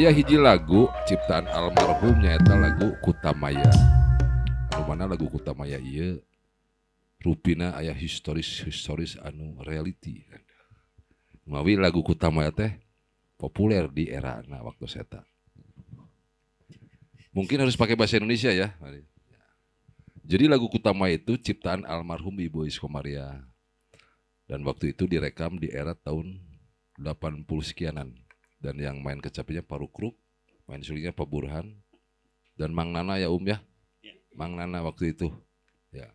Aya hiji lagu ciptaan almarhum nyaeta lagu Kutamaya. Anu mana lagu Kutamaya ieu rupina aya historis anu reality. Mawi lagu Kutamaya teh populer di era waktu seta. Mungkin harus pakai bahasa Indonesia ya. Jadi lagu Kutamaya itu ciptaan almarhum Ibu Iis Komaria. Dan waktu itu direkam di era tahun 80 sekianan. Dan yang main kecapinya Pak Rukruk, main sulingnya Pak Burhan, dan Mang Nana ya ya. Mang Nana waktu itu. Ya.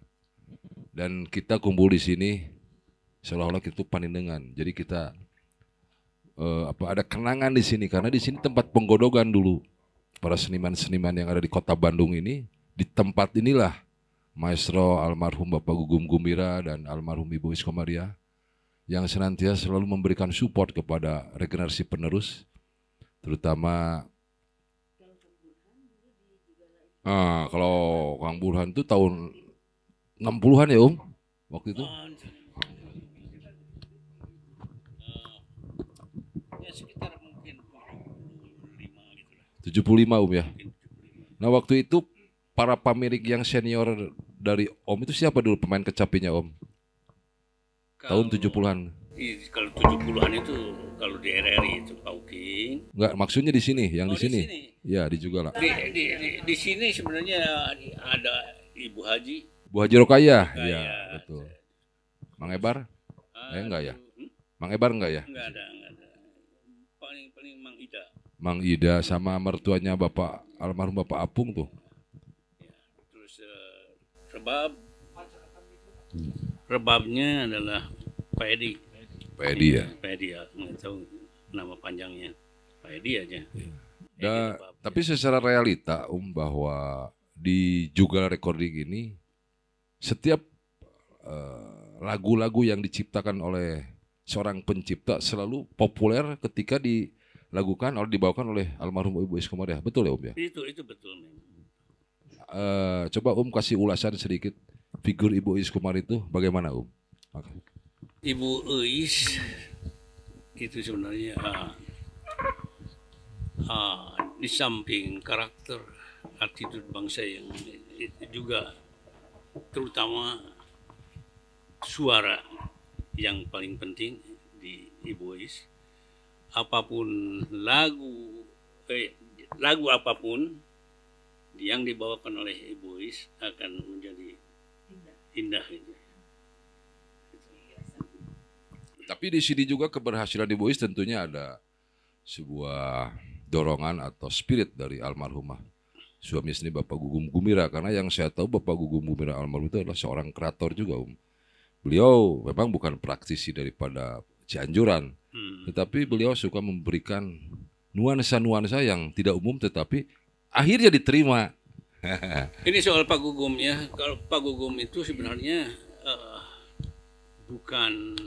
Dan kita kumpul di sini seolah-olah itu panindengan. Jadi kita ada kenangan di sini karena di sini tempat penggodogan dulu para seniman-seniman yang ada di kota Bandung ini. Di tempat inilah Maestro almarhum Bapak Gugum Gumbira dan almarhum Ibu Iis Komaria yang senantiasa selalu memberikan support kepada regenerasi penerus, terutama kalau Kang Burhan itu tahun 60-an ya waktu itu. Ya sekitar mungkin 75 gitu 75 ya. Nah waktu itu para pemilik yang senior dari itu siapa dulu pemain kecapinya Tahun 70-an. Kalau 70-an itu kalau di RRI itu Pauking. Enggak, maksudnya di sini, yang di sini. Di sini. Ya, di juga lah. Di sini sebenarnya ada Ibu Haji. Bu Haji Rokaya. Iya, betul. Mang Ebar? Enggak ya. Mang Ebar enggak ya? Enggak ada. Paling Mang Ida. Mang Ida sama mertuanya Bapak almarhum Bapak Apung tuh. Ya, terus rebabnya adalah Pak Edi. Pak Edi ya. Pak Edi ya, nggak tahu nama panjangnya. Pak Edi aja. Tapi secara realita bahwa di Jugal Recording ini setiap lagu-lagu yang diciptakan oleh seorang pencipta selalu populer ketika dibawakan oleh almarhum Ibu Iis Komaria. Betul ya ya? Itu betul. Coba kasih ulasan sedikit figur Ibu Iis Komaria itu bagaimana Okay. Ibu Iis itu sebenarnya di samping karakter attitude bangsa yang juga terutama suara yang paling penting di Ibu Iis. Apapun lagu apapun yang dibawakan oleh Ibu Iis akan menjadi indah gitu. Tapi di sini juga keberhasilan Ibu Iis tentunya ada sebuah dorongan atau spirit dari almarhumah suami istri Bapak Gugum Gumbira, karena yang saya tahu Bapak Gugum Gumbira almarhum itu adalah seorang kreator juga Beliau memang bukan praktisi daripada Cianjuran, tetapi beliau suka memberikan nuansa-nuansa yang tidak umum tetapi akhirnya diterima. Ini soal Pak Gugum ya. Kalau Pak Gugum itu sebenarnya bukan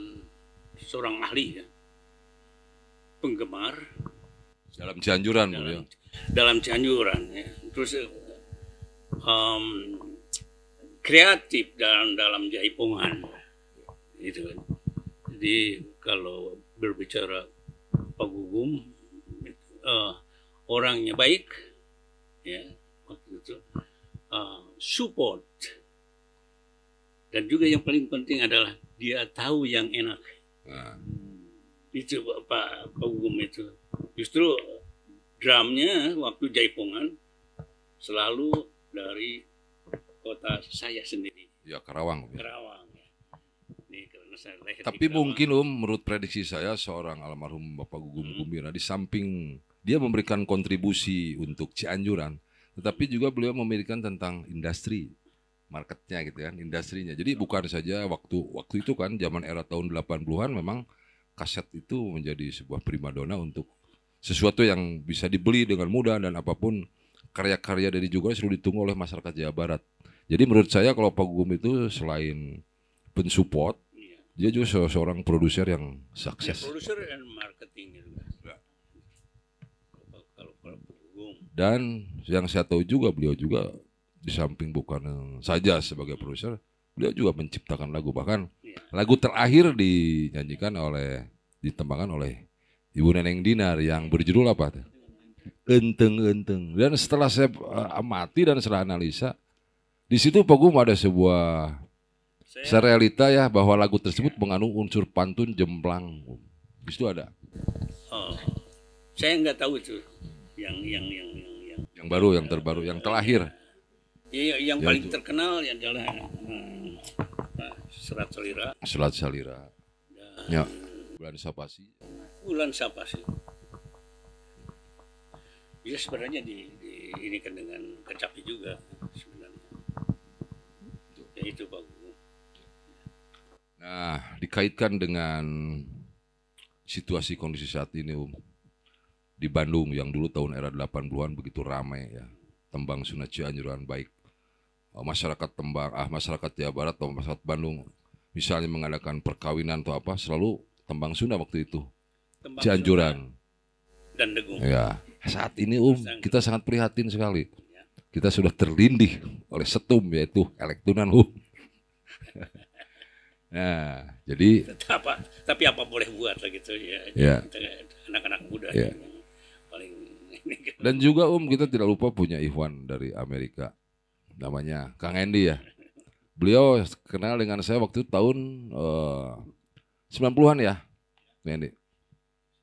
seorang ahli ya. Penggemar dalam Cianjuran dalam Cianjuran ya. Terus kreatif dalam jaipongan itu kan. Jadi kalau berbicara Pak Gugum orangnya baik ya, waktu itu support, dan juga yang paling penting adalah dia tahu yang enak. Itu Pak Gugum itu justru drumnya waktu jaipongan selalu dari kota saya sendiri ya, Karawang ya. Nih, karena saya tapi mungkin menurut prediksi saya seorang almarhum Bapak Gugum Gumbira di samping dia memberikan kontribusi untuk Cianjuran, tetapi juga beliau memberikan tentang industri marketnya gitu kan, industrinya. Jadi bukan saja waktu itu kan zaman era tahun 80-an memang kaset itu menjadi sebuah primadona untuk sesuatu yang bisa dibeli dengan mudah, dan apapun karya-karya dari juga selalu ditunggu oleh masyarakat Jawa Barat. Jadi menurut saya kalau Pak Gugum itu selain pensupport, dia juga seorang produser yang sukses. Ya, produser dan marketing gitu. Kalau Pak Gugum. Dan yang saya tahu juga beliau juga di samping bukan saja sebagai produser, beliau juga menciptakan lagu. Bahkan lagu terakhir ditembangkan oleh Ibu Neneng Dinar yang berjudul apa? enteng-enteng. Dan setelah saya amati dan setelah analisa, di situ Pak Gum ada sebuah realita ya bahwa lagu tersebut mengandung unsur pantun jemplang. Di situ ada. Oh, saya nggak tahu itu yang baru, yang terbaru, yang terakhir. Yang Ya, paling itu. terkenal adalah Serat Salira. Selat Salira. Ya. Bulan Sapasi. Bulan Sapasi. Dia sebenarnya ini kan dengan kecapi juga sebenarnya. Ya, itu bagus. Nah, dikaitkan dengan situasi kondisi saat ini, di Bandung yang dulu tahun era 80-an begitu ramai ya. Tembang Sunda Cianjuran baik masyarakat masyarakat Jawa Barat atau masyarakat Bandung misalnya mengadakan perkawinan atau apa, selalu tembang Sunda waktu itu. Tembang Cianjuran Sunda dan Degung. ya. Saat ini kita sangat prihatin sekali. Kita sudah terlindih oleh setum yaitu elektunan Nah, jadi tapi apa boleh buat lah gitu ya. Ya. Anak-anak muda Ya. yang paling Dan juga kita tidak lupa punya Ikhwan dari Amerika, namanya Kang Endi ya. Beliau kenal dengan saya waktu tahun 90-an ya, Kang Endi.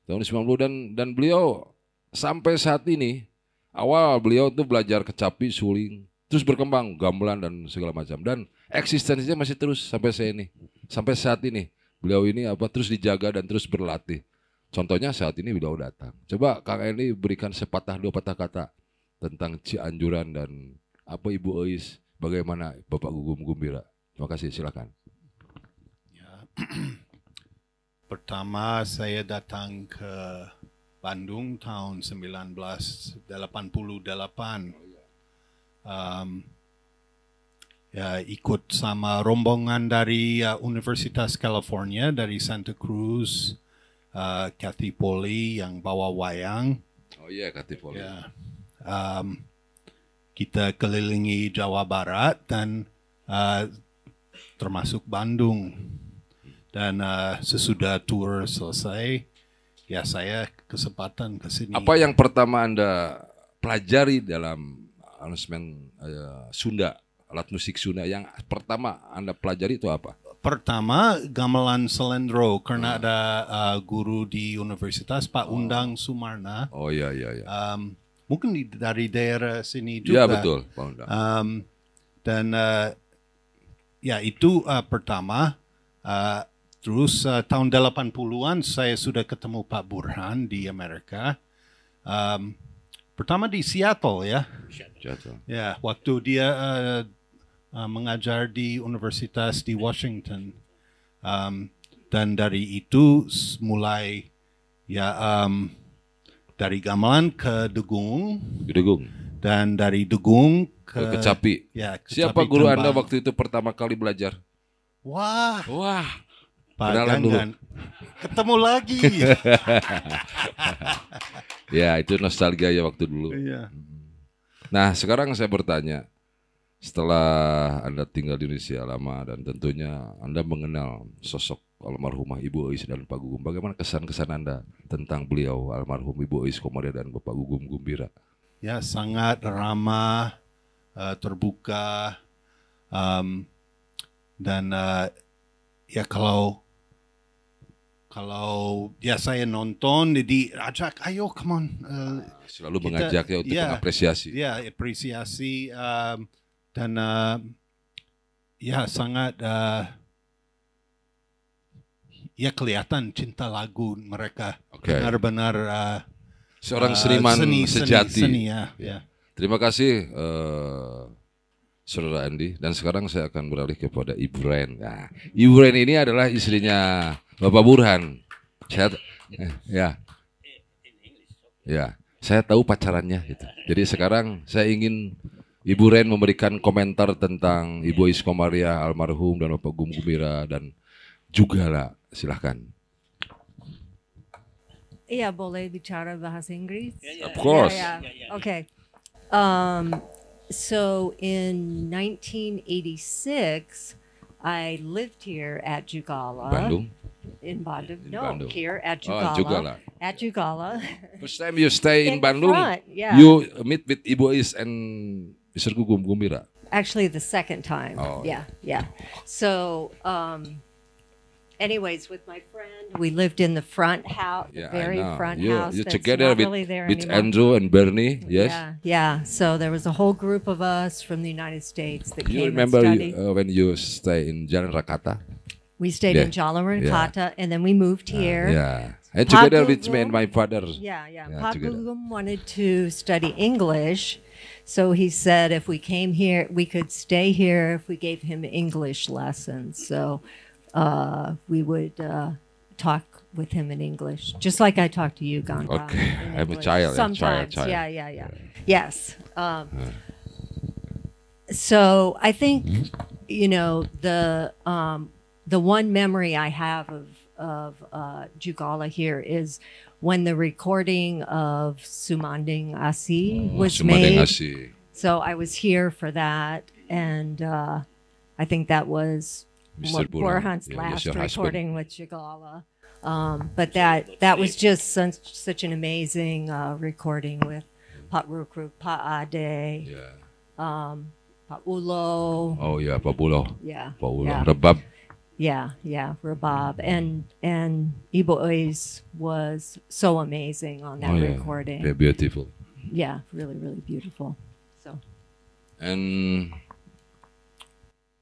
Tahun 90 dan beliau sampai saat ini, awal beliau tuh belajar kecapi, suling, terus berkembang gamelan dan segala macam, dan eksistensinya masih terus sampai saat ini beliau ini terus dijaga dan terus berlatih. Contohnya saat ini beliau datang. Coba Kang Endi berikan sepatah dua patah kata tentang Cianjuran dan Ibu Eis, bagaimana Bapak Gugum Gumbira. Terima kasih, silakan. Ya. Pertama saya datang ke Bandung tahun 1988. Ya, ikut sama rombongan dari Universitas California dari Santa Cruz, Kathy Poli yang bawa wayang. Oh iya, Kathy Poli. Ya, kita kelilingi Jawa Barat dan termasuk Bandung. Dan sesudah tour selesai, ya saya kesempatan ke sini. Apa yang pertama Anda pelajari dalam aransemen Sunda, alat musik Sunda yang pertama Anda pelajari itu apa? Pertama gamelan selendro karena ada guru di universitas Pak Undang Sumarna. Oh iya. Mungkin dari daerah sini Iya juga. betul, Pak Undang. Dan ya itu pertama. Terus tahun 80-an saya sudah ketemu Pak Burhan di Amerika. Pertama di Seattle ya. Ya, waktu dia mengajar di universitas di Washington. Dan dari itu mulai ya dari gamelan ke Degung. Dan dari Degung ke Kecapi. Ya, Kecapi. Siapa guru Tembang. Anda waktu itu pertama kali belajar? Wah, Pak kenalan dulu. Ganggan. Ketemu lagi. Ya, itu nostalgia ya waktu dulu. Iya. Nah, sekarang saya bertanya, setelah Anda tinggal di Indonesia lama dan tentunya Anda mengenal sosok almarhumah Ibu Eis dan Pak Gugum, bagaimana kesan-kesan Anda tentang beliau, almarhum Ibu Eis Komaria dan Bapak Gugum Gumbira? Ya, sangat ramah, terbuka, dan ya kalau ya saya nonton jadi ajak ayo come on selalu mengajak ya untuk mengapresiasi. Ya, apresiasi dan ya sangat ya kelihatan cinta lagu mereka. Benar-benar seorang seniman sejati. Seni, ya. Terima kasih Saudara Andi, dan sekarang saya akan beralih kepada Ibu Ren. Nah, Ibu Ren ini adalah istrinya Bapak Burhan. Saya tahu pacarannya gitu. Jadi sekarang saya ingin Ibu Ren memberikan komentar tentang Ibu Eis Komaria almarhum dan Bapak Gugum Gumbira dan juga lah, silahkan. Iya, boleh bicara bahasa Inggris? Of course. Okay. So in 1986, I lived here at Jugala. Bandung. in Bandung. In No, Bandung. here at Oh, Jugala. Jugala. At Jugala. First time you stay in In the Bandung, front, yeah. you meet with Ibu Is and Mr. Gugum Gumbira. Actually, the second time. Oh, yeah. So, anyways, with my friend, we lived in the front house, Yeah, the very I know. front You house. you that's together not with, really there with anymore. Andrew and Bernie, yes? Yeah. So there was a whole group of us from the United States that You came remember and studied. when you stay in Jalan Rakata? We stayed Yeah. in Jalan and then we moved here. Yeah. And together with me Pagugum. and my father. Yeah. Yeah, together. Pagugum wanted to study English, so he said if we came here, we could stay here if we gave him English lessons. So we would talk with him in English, just like I talk to you, Ganga. Okay. in I'm a English. child, yeah, Sometimes, child. yeah. Yes. So I think the one memory I have of Jugala here is when the recording of Sumanding Asi was Sumanding made. Asi. So I was here for that, and I think that was Mr. Burhan. Burhan's Yeah, last yes, your husband. recording with Jugala. But that was just such an amazing recording with Pat Rukru, Pat Ade, Yeah. Pat Ulo. Oh yeah, Pak Bulo. Yeah. Pak Bulo. Yeah. Rebab. Yeah, Rabab. And Ibo Ois was so amazing on that Oh, yeah. recording. Very beautiful. Yeah, really, really beautiful. So And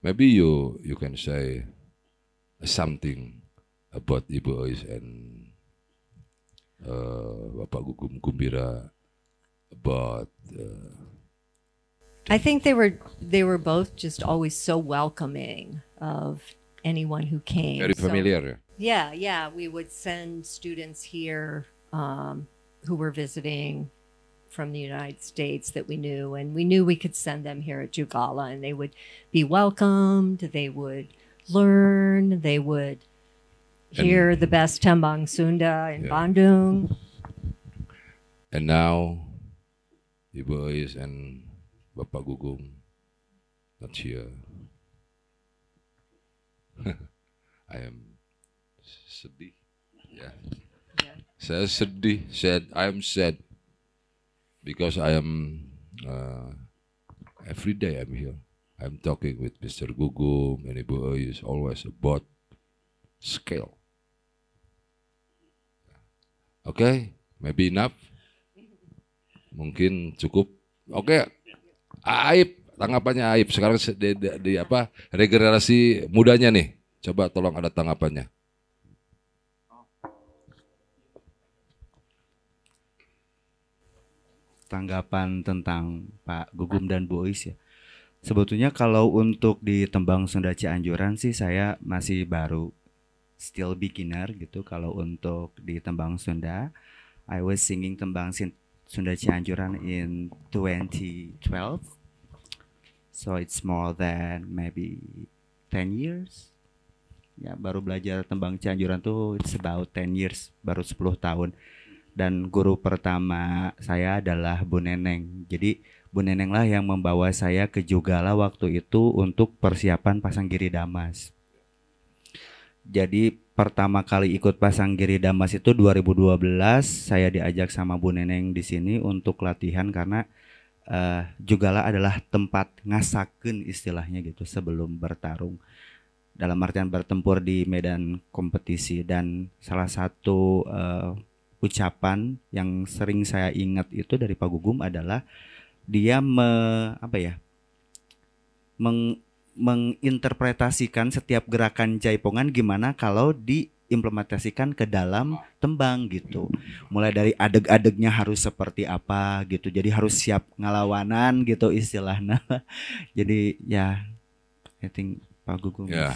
maybe you can say something about Ibu Ois and Bapak Gugum Gumbira about I think they were both just always so welcoming of anyone who came. very So- familiar. Yeah. We would send students here who were visiting from the United States that we knew, and we knew we could send them here at Jugala, and they would be welcomed. They would learn. They would hear the best Tembang Sunda in Yeah. Bandung. And now Ibu Ois and Bapak Gugum not here. I am sedih. Yeah. Saya sedih. I am sad because I am every day I'm here. I'm talking with Mr. Gugum and Ibu Ois always about scale. Okay, maybe enough. Mungkin cukup. Oke, Aib, tanggapannya Aib. Sekarang di apa? Regenerasi mudanya nih. Coba tolong ada tanggapannya. Tanggapan tentang Pak Gugum dan Bu Ois ya. Sebetulnya kalau untuk di Tembang Sunda Cianjuran sih saya masih baru, still beginner gitu. Kalau untuk di Tembang Sunda, I was singing Tembang Sunda Cianjuran in 2012. So it's more than maybe 10 years. Ya, baru belajar Tembang Cianjuran tuh it's about 10 years, baru 10 tahun. Dan guru pertama saya adalah Bu Neneng. Jadi Bu Neneng lah yang membawa saya ke Jugala waktu itu untuk persiapan Pasanggiri Damas. Jadi pertama kali ikut Pasanggiri Damas itu 2012, saya diajak sama Bu Neneng di sini untuk latihan karena Jugala adalah tempat ngasakeun istilahnya gitu sebelum bertarung. Dalam artian bertempur di medan kompetisi, dan salah satu ucapan yang sering saya ingat itu dari Pak Gugum adalah dia menginterpretasikan setiap gerakan jaipongan gimana kalau diimplementasikan ke dalam tembang gitu. Mulai dari adeg-adegnya harus seperti apa gitu. Jadi harus siap ngalawanan gitu istilahnya. Jadi ya, I think Pak Gugum. Ya,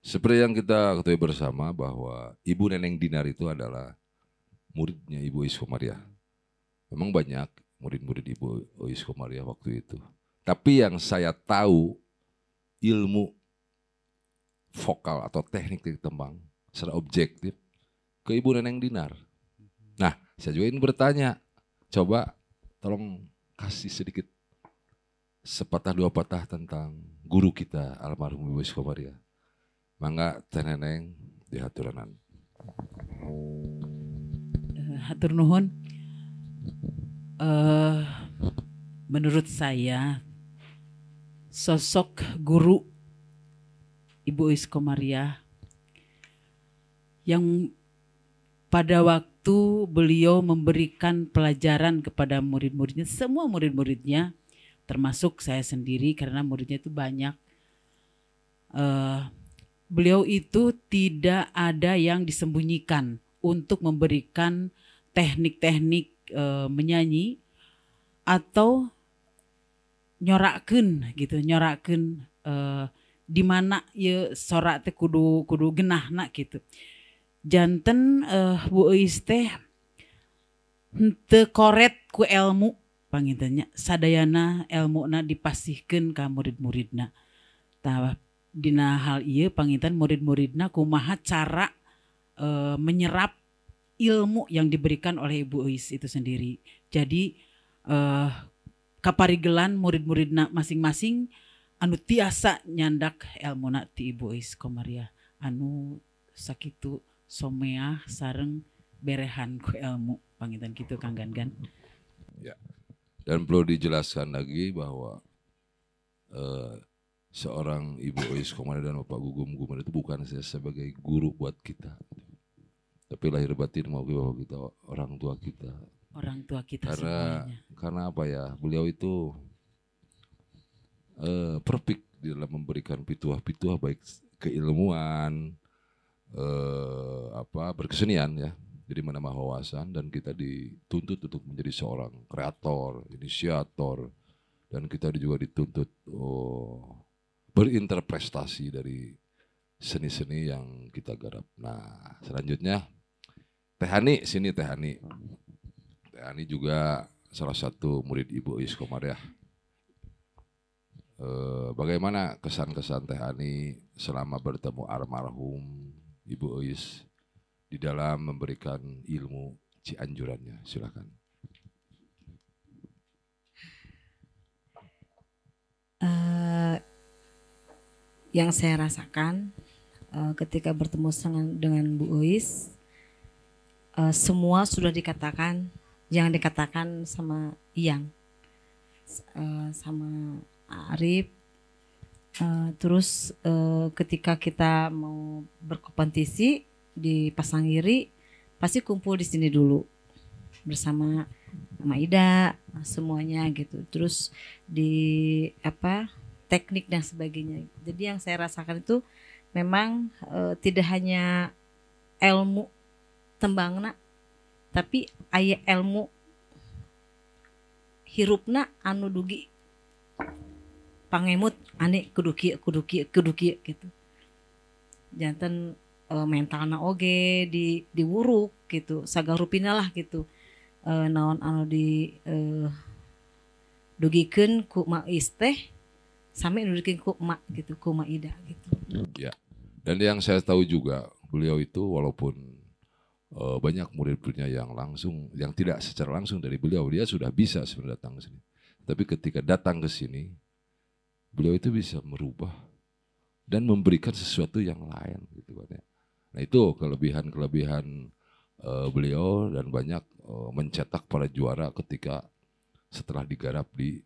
seperti yang kita ketahui bersama bahwa Ibu Neneng Dinar itu adalah muridnya Ibu Ois Komariah. Memang banyak murid-murid Ibu Ois Komariah waktu itu. Tapi yang saya tahu ilmu vokal atau teknik tembang secara objektif ke Ibu Neneng Dinar. Nah, saya juga ingin bertanya, coba tolong kasih sedikit sepatah dua patah tentang guru kita almarhum Ibu Ois Komariah. Mangga Teh Neneng, di Haturanan. Hatur nuhun. Menurut saya sosok guru Ibu Uis Komariah yang pada waktu beliau memberikan pelajaran kepada murid-muridnya, semua murid-muridnya, termasuk saya sendiri karena muridnya itu banyak. Beliau itu tidak ada yang disembunyikan untuk memberikan teknik-teknik menyanyi atau nyorakeun gitu, nyorakeun di mana ye sorak teh kudu genahna gitu. Janten Bu Uis teh henteu koret ku ilmu pangintennya, sadayana ilmuna dipasihkeun ka murid-muridna. Tah dina hal ieu panginten murid-muridna kumaha cara menyerap ilmu yang diberikan oleh Ibu Uis itu sendiri. Jadi kaparigelan murid-muridna masing-masing anu tiasa nyandak elmuna ti Ibu Uis Komariah anu sakitu someah sareng berehan ku ilmu panginten kitu Kang Gangan. Ya. Dan perlu dijelaskan lagi bahwa seorang Ibu Uis Komariah dan Bapak Gugum Gumelar itu bukan saya sebagai guru buat kita, tapi lahir batin mau bahwa kita orang tua kita. Orang tua kita Karena semuanya. karena apa ya? Beliau itu perfect di dalam memberikan pituah-pituah baik keilmuan, berkesenian ya. Jadi menambah wawasan dan kita dituntut untuk menjadi seorang kreator, inisiator, dan kita juga dituntut berinterpretasi dari seni-seni yang kita garap. Nah, selanjutnya Teh Hani, sini Teh Hani. Teh Hani juga salah satu murid Ibu Uis Komariah. Bagaimana kesan-kesan Teh Hani selama bertemu almarhum Ibu Uis di dalam memberikan ilmu Cianjurannya? Silakan. Yang saya rasakan ketika bertemu dengan Bu Uis, semua sudah dikatakan, yang dikatakan sama Iyang, sama Arif. Terus ketika kita mau berkompetisi di Pasangiri, pasti kumpul di sini dulu bersama Maida semuanya gitu. Terus di teknik dan sebagainya. Jadi yang saya rasakan itu memang tidak hanya ilmu tembangna, tapi aya ilmu hirupna anu dugi pangemut ane kudu kieu gitu. Janten mentalna oge diwuruk gitu, sagarupina lah gitu. Naon anu di dugikeun ku Ma Uis teh sami dugikeun ku emak gitu, ku Maida gitu. Ya. Dan yang saya tahu juga beliau itu walaupun banyak murid-muridnya yang tidak secara langsung dari beliau, dia sudah bisa sebenarnya datang ke sini. Tapi ketika datang ke sini, beliau itu bisa merubah dan memberikan sesuatu yang lain gitu kan ya. Nah itu kelebihan beliau dan banyak mencetak para juara ketika setelah digarap di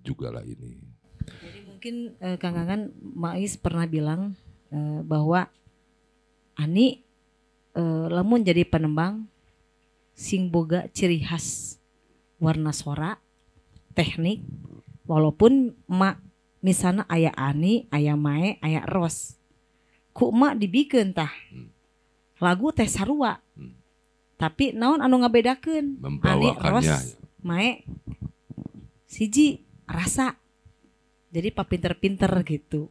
Jugala ini. Jadi mungkin Kang Gangan, Ma Uis pernah bilang bahwa Ani lamun jadi penembang sing boga ciri khas warna suara, teknik, walaupun misalnya aya Ani, aya Mae, aya Ros, ku emak dibikeun tah lagu teh sarua, tapi naon anu ngabedakeun Ani, Ros, Mae, siji rasa. Jadi papinter-pinter gitu.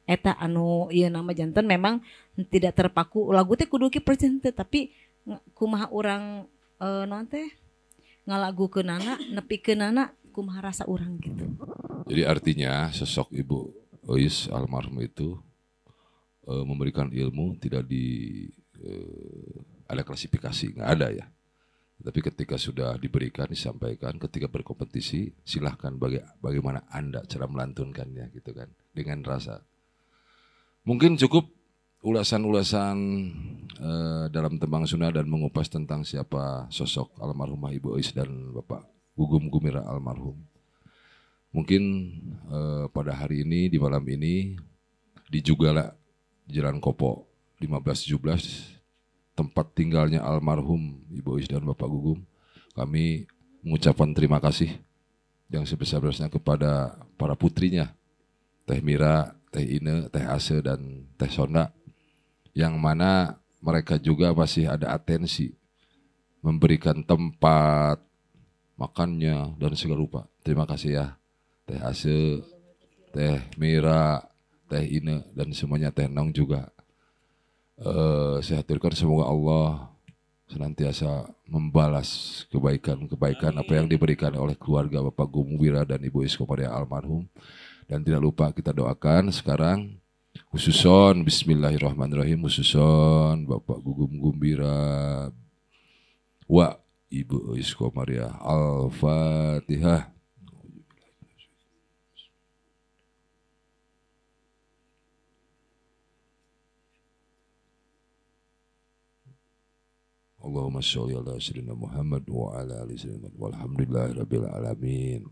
Eta anu ieu nama janten memang tidak terpaku lagu teh kudu ki presente, tapi kumaha urang naon teh ngalagukeunana nepikeunana kumaha rasa urang gitu. Jadi artinya sosok Ibu Uis almarhum itu memberikan ilmu tidak ada klasifikasi, nggak ada ya. Tapi ketika sudah diberikan, disampaikan, ketika berkompetisi, silahkan bagaimana Anda cara melantunkannya gitu kan, dengan rasa. Mungkin cukup ulasan-ulasan dalam tembang Sunda dan mengupas tentang siapa sosok almarhumah Ibu Ois dan Bapak Gugum Gumbira almarhum. Mungkin pada hari ini, di malam ini, di Jugala, Jalan Kopo 1517, tempat tinggalnya almarhum Ibu Ois dan Bapak Gugum, kami mengucapkan terima kasih yang sebesar-besarnya kepada para putrinya, Teh Mira, Teh Ine, Teh Ase, dan Teh Sonda, yang mana mereka juga masih ada atensi memberikan tempat, makannya, dan segala rupa. Terima kasih ya, Teh Ase, Teh Mira, Teh Ine, dan semuanya, Teh Nong juga. Saya haturkan semoga Allah senantiasa membalas kebaikan-kebaikan apa yang diberikan oleh keluarga Bapak Gumbira dan Ibu Ois Komaria almarhum. Dan tidak lupa kita doakan sekarang khususon bismillahirrahmanirrahim, khususon Bapak Gugum Gumbira wa Ibu Ois Komaria. Al-Fatihah. Allahumma sholli ala sayyidina Muhammad wa ala ali sayyidina Muhammad walhamdulillahirabbil alamin.